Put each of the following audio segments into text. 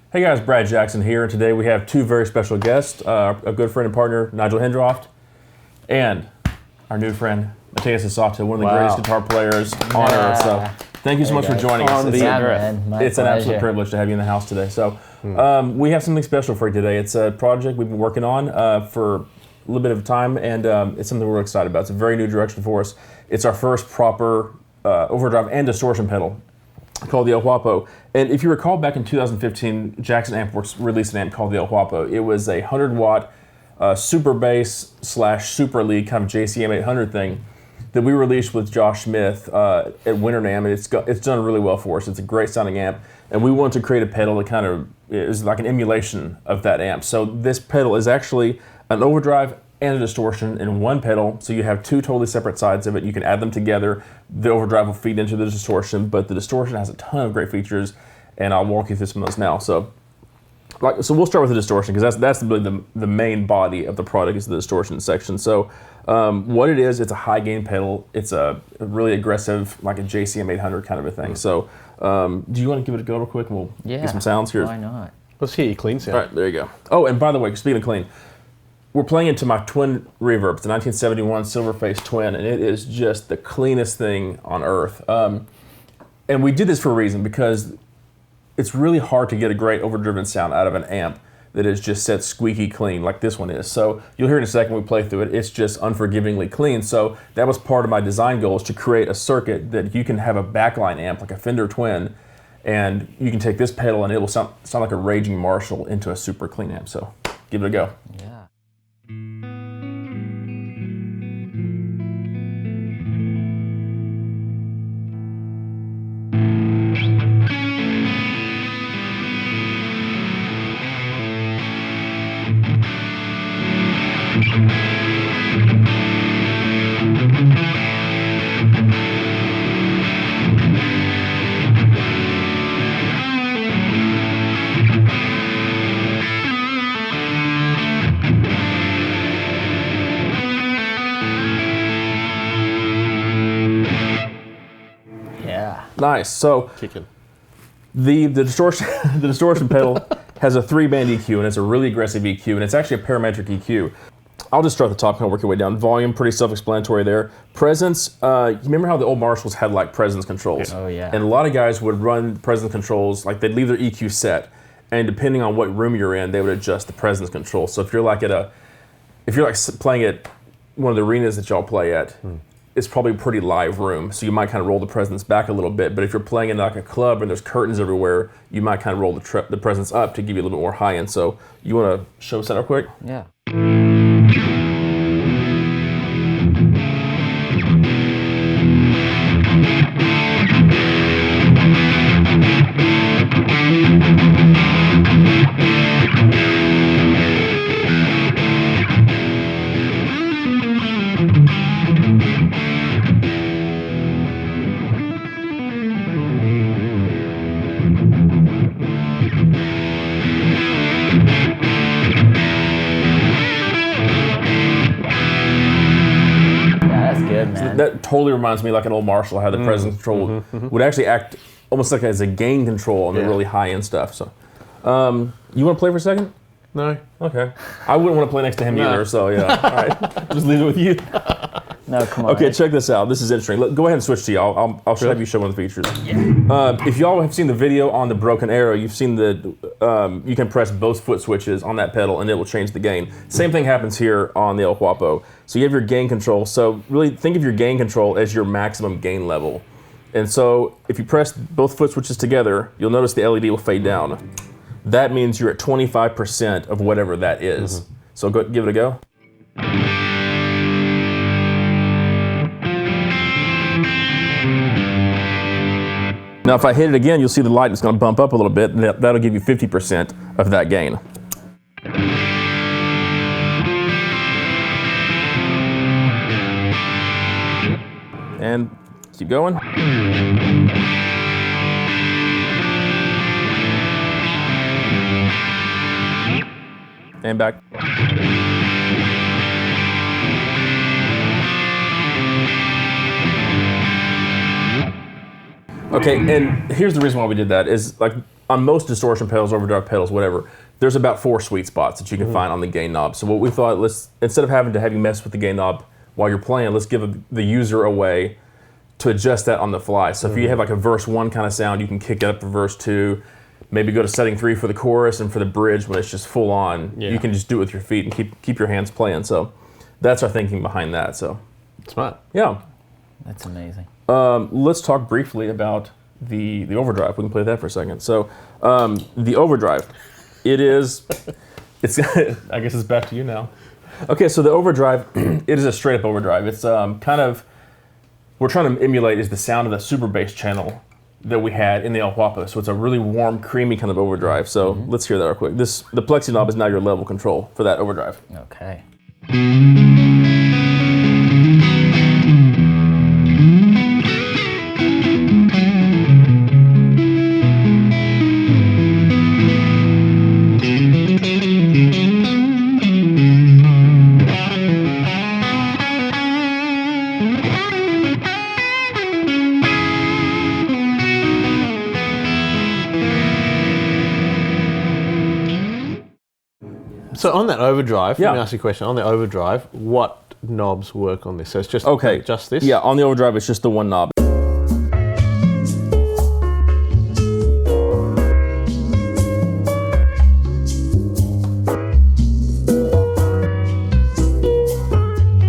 Hey guys, Brad Jackson here, and today we have two very special guests, a good friend and partner, Nigel Hendroff, and our new friend, Mateus Asato, one of the greatest guitar players on earth. So thank you so much for joining us. It's an absolute privilege to have you in the house today. So we have something special for you today. It's a project we've been working on for a little bit of time, and it's something we're excited about. It's a very new direction for us. It's our first proper overdrive and distortion pedal, called the El Guapo. And if you recall, back in 2015, Jackson Ampworks released an amp called the El Guapo. It was a 100-watt super bass / super lead kind of JCM 800 thing that we released with Josh Smith at Winter NAMM, and it's done really well for us. It's a great sounding amp, and we wanted to create a pedal that kind of is like an emulation of that amp. So this pedal is actually an overdrive and a distortion in one pedal, so you have two totally separate sides of it. You can add them together. The overdrive will feed into the distortion, but the distortion has a ton of great features, and I'll walk you through some of those now. So we'll start with the distortion, because that's really the main body of the product is the distortion section. So what it is, it's a high gain pedal. It's a really aggressive, like a JCM 800 kind of a thing. So do you want to give it a go real quick, and we'll get some sounds here? Why not? Let's hear your clean sound. All right, there you go. Oh, and by the way, speaking of clean, we're playing into my twin reverb. It's a 1971 Silverface twin, and it is just the cleanest thing on earth. And we did this for a reason, because it's really hard to get a great overdriven sound out of an amp that is just set squeaky clean like this one is. So you'll hear in a second when we play through it, it's just unforgivingly clean. So that was part of my design goal, is to create a circuit that you can have a backline amp, like a Fender Twin, and you can take this pedal and it will sound like a raging Marshall into a super clean amp. So give it a go. Yeah. Nice. So the distortion pedal has a 3-band EQ, and it's a really aggressive EQ, and it's actually a parametric EQ. I'll just start at the top and work your way down. Volume, pretty self-explanatory there. Presence, you remember how the old Marshalls had like presence controls? Oh yeah. And a lot of guys would run presence controls, like they'd leave their EQ set, and depending on what room you're in, they would adjust the presence control. So if you're like playing at one of the arenas that y'all play at, it's probably a pretty live room, so you might kind of roll the presence back a little bit. But if you're playing in like a club and there's curtains everywhere, you might kind of roll the presence up to give you a little bit more high end. So you want to show us that real quick? Yeah. That totally reminds me like an old Marshall, how the presence control would actually act almost like as a gain control on the really high end stuff. So, you want to play for a second? No. Okay. I wouldn't want to play next to him either. So yeah. All right. Just leave it with you. No, come on. Okay, check this out. This is interesting. Go ahead and switch to you. I'll have you show one of the features. Yeah. If y'all have seen the video on the Broken Arrow, you've seen that you can press both foot switches on that pedal and it will change the gain. Same thing happens here on the El Guapo. So you have your gain control. So really think of your gain control as your maximum gain level. And so if you press both foot switches together, you'll notice the LED will fade down. That means you're at 25% of whatever that is. So give it a go. Now if I hit it again, you'll see the light is going to bump up a little bit, and that'll give you 50% of that gain. And keep going. And back. Okay, and here's the reason why we did that is like on most distortion pedals, overdrive pedals, whatever, there's about 4 sweet spots that you can find on the gain knob. So what we thought, instead of having to have you mess with the gain knob while you're playing, let's give the user a way to adjust that on the fly. So if you have like a verse 1 kind of sound, you can kick it up to verse 2, maybe go to setting 3 for the chorus, and for the bridge when it's just full on, you can just do it with your feet and keep your hands playing. So that's our thinking behind that. So smart. Yeah. That's amazing. Let's talk briefly about the overdrive. We can play that for a second. So the overdrive, it's I guess it's back to you now. Okay, so the overdrive, it is a straight up overdrive. It's we're trying to emulate is the sound of the super bass channel that we had in the El Guapo. So it's a really warm, creamy kind of overdrive. So let's hear that real quick. The plexi knob is now your level control for that overdrive. Okay. So on that overdrive, let me ask you a question. On the overdrive, what knobs work on this? So it's just just this? Yeah, on the overdrive, it's just the one knob.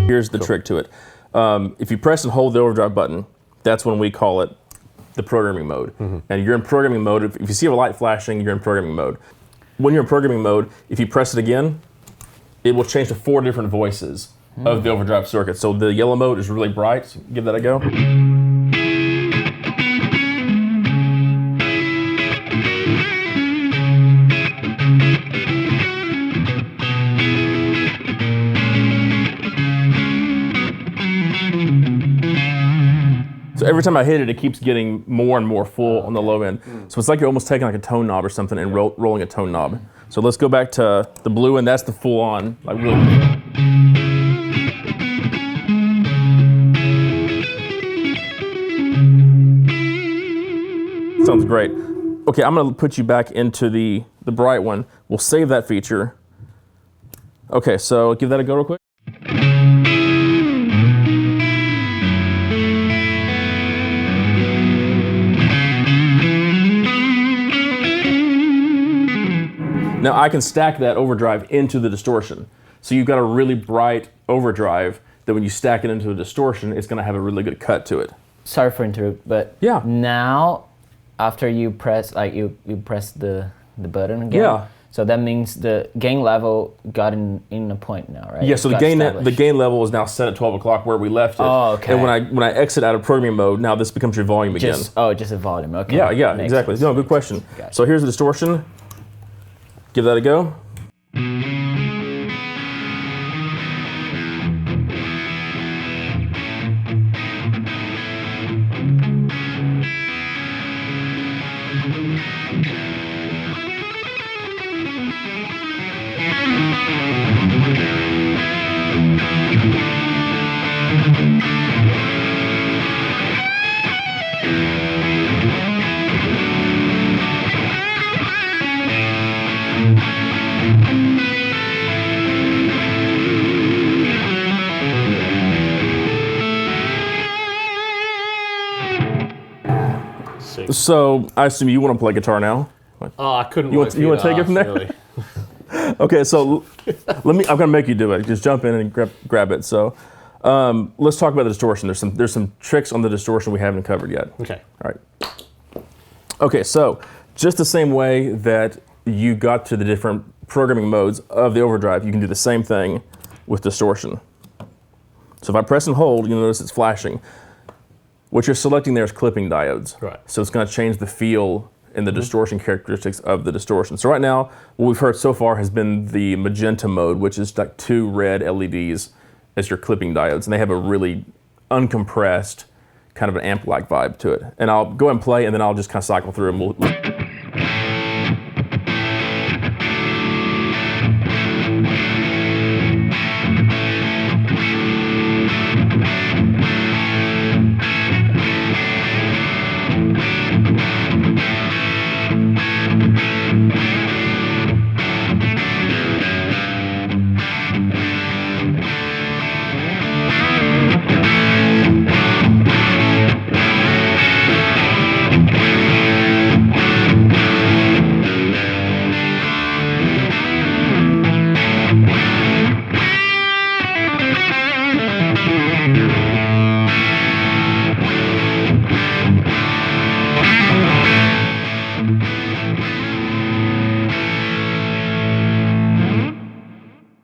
Here's the trick to it. If you press and hold the overdrive button, that's when we call it the programming mode. And you're in programming mode. If you see a light flashing, you're in programming mode. When you're in programming mode, if you press it again, it will change to 4 different voices of the overdrive circuit. So the yellow mode is really bright. So give that a go. So every time I hit it, it keeps getting more and more full on the low end. So it's like you're almost taking like a tone knob or something and rolling a tone knob. So let's go back to the blue end. That's the full on, like really. Sounds great. Okay, I'm gonna put you back into the bright one. We'll save that feature. Okay, so give that a go real quick. Now I can stack that overdrive into the distortion. So you've got a really bright overdrive that when you stack it into a distortion, it's gonna have a really good cut to it. Sorry for interrupt, but now after you press you press the button again. So that means the gain level got in a point now, right? Yeah, so the gain level is now set at 12 o'clock where we left it. Oh, okay. And when I exit out of programming mode, now this becomes your volume again. Just a volume, okay. Yeah, exactly. No, good question. Gotcha. So here's the distortion. Give that a go. So I assume you want to play guitar now. Oh, I couldn't. You want to take it from there? Really. Okay, so I'm gonna make you do it. Just jump in and grab it. So let's talk about the distortion. There's some tricks on the distortion we haven't covered yet. Okay. All right. Okay, so just the same way that you got to the different programming modes of the overdrive, you can do the same thing with distortion. So if I press and hold, you'll notice it's flashing. What you're selecting there is clipping diodes. Right. So it's going to change the feel and the distortion characteristics of the distortion. So right now, what we've heard so far has been the magenta mode, which is like 2 red LEDs as your clipping diodes. And they have a really uncompressed, kind of an amp-like vibe to it. And I'll go and play, and then I'll just kind of cycle through and we'll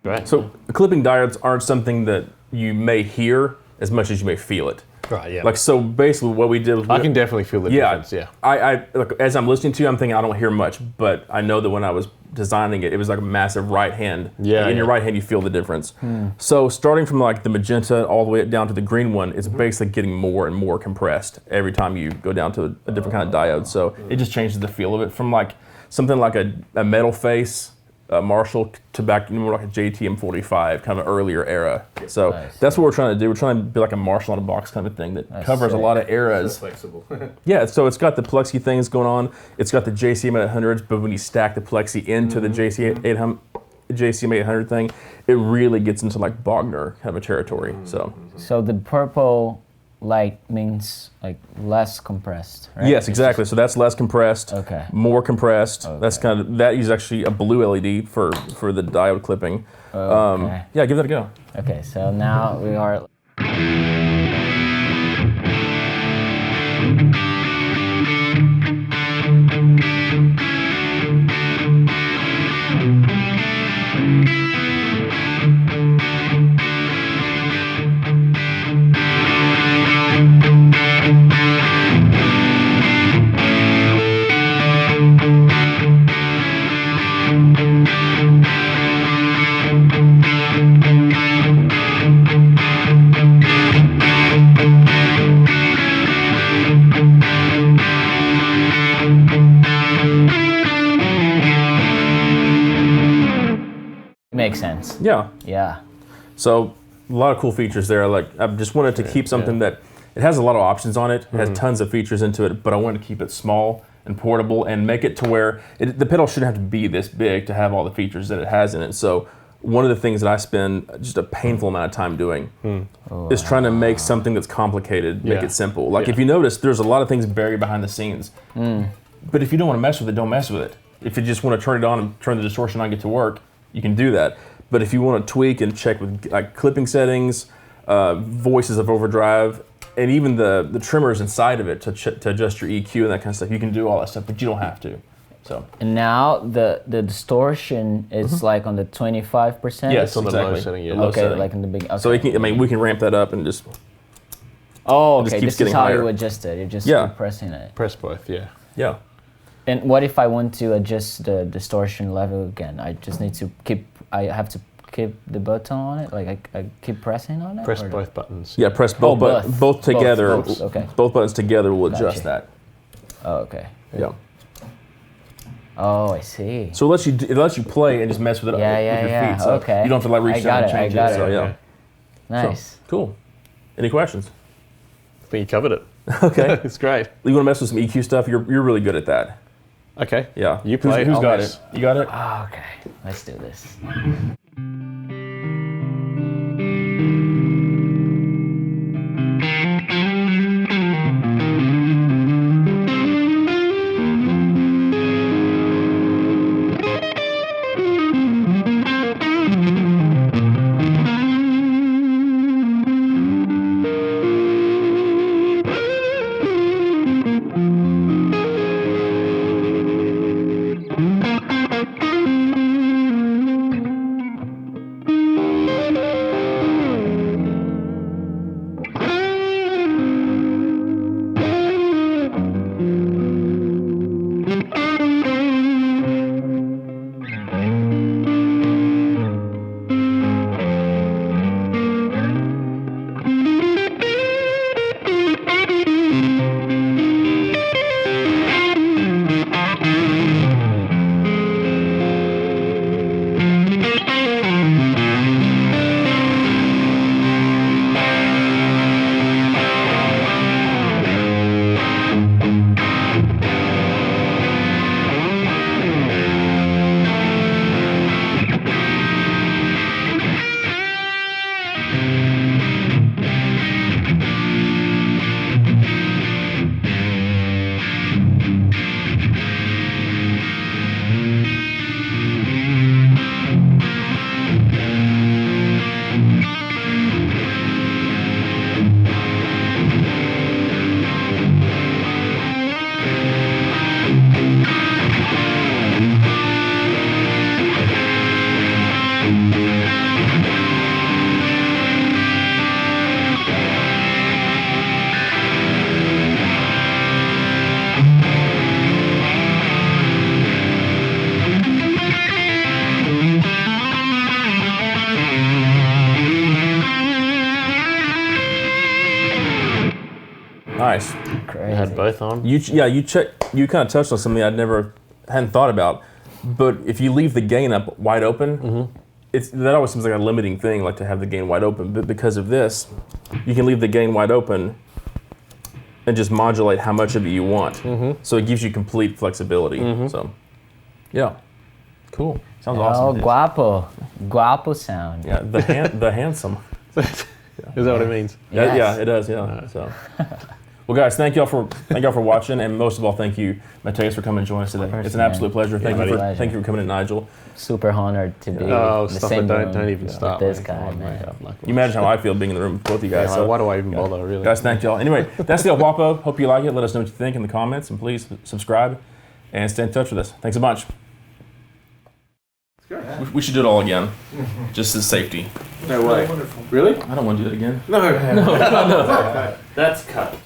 Right. So clipping diodes aren't something that you may hear as much as you may feel it. Right, yeah. Like, so basically what we did was... I can definitely feel the difference, yeah. I look, as I'm listening to you, I'm thinking I don't hear much, but I know that when I was designing it, it was like a massive right hand. Yeah. In your right hand, you feel the difference. So starting from like the magenta all the way down to the green one, it's basically getting more and more compressed every time you go down to a different kind of diode. So it just changes the feel of it from like something like a metal face, Marshall, to back more like a JTM45, kind of an earlier era. So that's what we're trying to do. We're trying to be like a Marshall on a box kind of thing that covers a lot of eras. So flexible. Yeah, so it's got the plexi things going on. It's got the JCM 800s, but when you stack the plexi into the JCM 800 thing, it really gets into like Bogner kind of a territory. So the purple light means like less compressed, right? Yes, exactly. So that's less compressed. Okay. More compressed. Okay. That's kind of that is actually a blue LED for the diode clipping. Okay. Yeah, give that a go. Okay, so now we are. Makes sense. Yeah. Yeah. So a lot of cool features there. Like I just wanted to keep something that it has a lot of options on it. It has tons of features into it, but I wanted to keep it small and portable and make it to where the pedal shouldn't have to be this big to have all the features that it has in it. So one of the things that I spend just a painful amount of time doing is trying to make something that's complicated, make it simple. Like if you notice, there's a lot of things buried behind the scenes. But if you don't want to mess with it, don't mess with it. If you just want to turn it on and turn the distortion on and get to work, you can do that. But if you want to tweak and check with like clipping settings, voices of overdrive, and even the trimmers inside of it to adjust your EQ and that kind of stuff, you can do all that stuff, but you don't have to. So. And now the distortion is like on the 25%? Yes, on the exactly. low setting, yeah. Okay, setting. like in the big. Okay. So we can ramp that up and just. Oh, okay. Just keeps This getting is how higher. you adjust it. You just keep pressing it. Press both, yeah. Yeah. And what if I want to adjust the distortion level again? I just need to keep. I have to keep the button on it. Like I keep pressing on it. Press both buttons. Yeah, press both. Both together. Both, okay. Both buttons together will adjust that. Oh, okay. Yeah. Oh, I see. So it lets you play and just mess with it with your feet. So okay. you don't have to like reach down and change it. So yeah. Nice. So, cool. Any questions? I think you covered it. Okay. It's great. You want to mess with some EQ stuff? You're really good at that. Okay. Yeah. You play. Who's got it? You got it? Oh, okay. Let's do this. nice. Crazy. I had both on. You kind of touched on something hadn't thought about. But if you leave the gain up wide open, that always seems like a limiting thing, like to have the gain wide open. But because of this, you can leave the gain wide open and just modulate how much of it you want. So it gives you complete flexibility. So, yeah, cool. Sounds awesome. Oh, guapo sound. Yeah, the handsome. Is that what it means? Yes. Yeah, it does. Yeah. So, well, guys, thank y'all for watching, and most of all, thank you, Mateus, for coming and joining us today. It's an absolute pleasure. Thank you for coming in, Nigel. Super honored to be. Oh, in the stop same it! Don't room even start. with this guy, man. You imagine how I feel being in the room with both of you guys. Yeah, So why do I even bother, really? Guys, thank y'all. Anyway, that's the Guapo. Hope you like it. Let us know what you think in the comments, and please subscribe and stay in touch with us. Thanks a bunch. We should do it all again, just as safety. No way. Really? I don't want to do it again. No. No. That's cut.